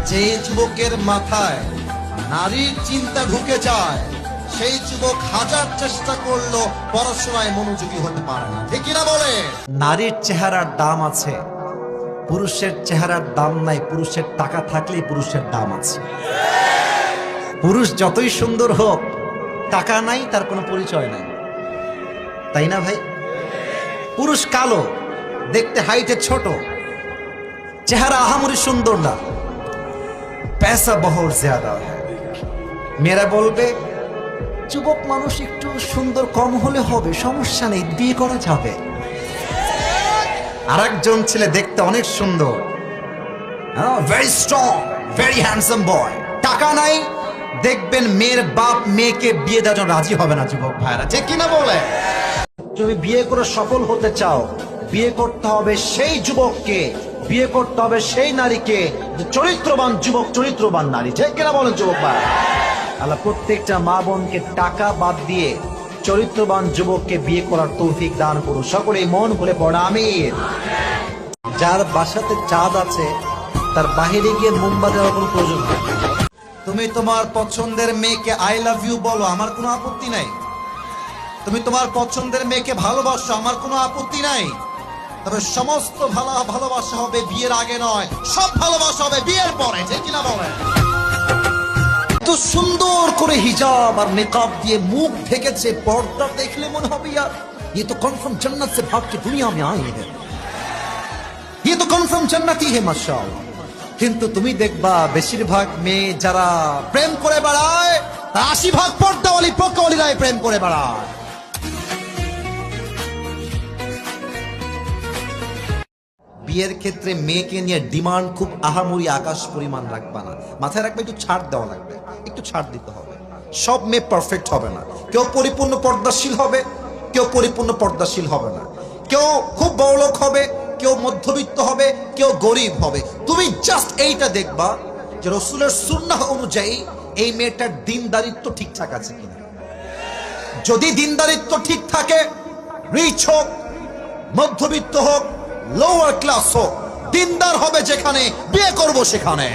যে যুবকের মাথায় নারীর চিন্তা ঢুকে যায় সেই যুবক হাজার চেষ্টা করলো পড়াশোনায় মনোযোগী হতে পারে না, ঠিক কিনা বলে? নারীর চেহারার দাম আছে, পুরুষের চেহারার দাম নাই। পুরুষের টাকা থাকলেই পুরুষের দাম আছে। পুরুষ যতই সুন্দর হোক, টাকা নাই, তার কোনো পরিচয় নাই, তাই না ভাই? পুরুষ কালো, দেখতে হাইটে ছোট, চেহারা আহামরি সুন্দর না, पैसा बहुत ज्यादा है। মেয়েরা বলবে যুবক মানুষ একটু সুন্দর কম হলে হবে, সমস্যা নেই, বিয়ে করা যাবে। আরেকজন ছেলে দেখতে অনেক সুন্দর, very strong, very handsome boy, টাকা নাই, দেখবেন মেয়ের বাপ মেয়েকে বিয়ে দেওয়ার জন্য রাজি হবে না। যুবক ভাইরা, ঠিক কিনা বলে? তুমি বিয়ে করে সফল হতে চাও, বিয়ে করতে হবে সেই যুবককে, বিয়ে করতে হবে সেই নারীকে চরিত্রবান যুবক, চরিত্রবান নারী, ঠিক কিনা বলেন যুবক ভাই? আল্লাহ প্রত্যেকটা মা বোনকে টাকা বাদ দিয়ে চরিত্রবান যুবককে বিয়ে করার তৌফিক দান করুন। সকলেই মন খুলে পড়ে আমিন। যার বাসাতে চাঁদ আছে তার বাহিরে গিয়ে মোমবাতি দেওয়ার কোনো প্রয়োজন নেই। তুমি তোমার পছন্দের মেয়েকে আই লাভ ইউ বলো, আমার কোনো আপত্তি নাই। তুমি তোমার পছন্দের মেয়েকে ভালোবাসো, আমার কোনো আপত্তি নাই। তবে সমস্ত ভালোবাসা হবে বিয়ের আগে নয়, সব ভালোবাসা হবে বিয়ের পরে, ঠিক কিনা বলে? তো সুন্দর করে হিজাব আর নিকাব দিয়ে মুখ ঢেকেছে, পর্দা দেখলে মনে হবে यार ये तो कन्फर्म जन्नत से भाग के दुनिया में आई है, ये तो कन्फर्म जन्नती है माशाআল্লাহ। কিন্তু তুমি দেখবা বেশিরভাগ মেয়ে যারা প্রেম করে বেড়ায়, 80% পর্দাওয়ালি পকাওয়ালিরাই প্রেম করে বেড়ায়। বিয়ের ক্ষেত্রে মেয়েকে নিয়ে ডিমান্ড খুব আহামরি আকাশ পরিমাণ রাখবা না, মাথায় রাখবে একটু ছাড় দেওয়া লাগবে, একটু ছাড় দিতে হবে। সব মেয়ে পারফেক্ট হবে না, কেউ পরিপূর্ণ পর্দাশীল হবে, কেউ পরিপূর্ণ পর্দাশীল হবে না, কেউ খুব বড়লোক হবে, কেউ মধ্যবিত্ত হবে, কেউ গরিব হবে। তুমি জাস্ট এইটা দেখবা যে রাসূলের সুন্নাহ অনুযায়ী এই মেয়েটার দিনদারিত্ব ঠিকঠাক আছে কিনা। যদি দিনদারিত্ব ঠিক থাকে, রিচ হোক, মধ্যবিত্ত হোক, লোয়ার ক্লাস হোক, দিনদার হবে যেখানে, বিয়ে করব সেখানে।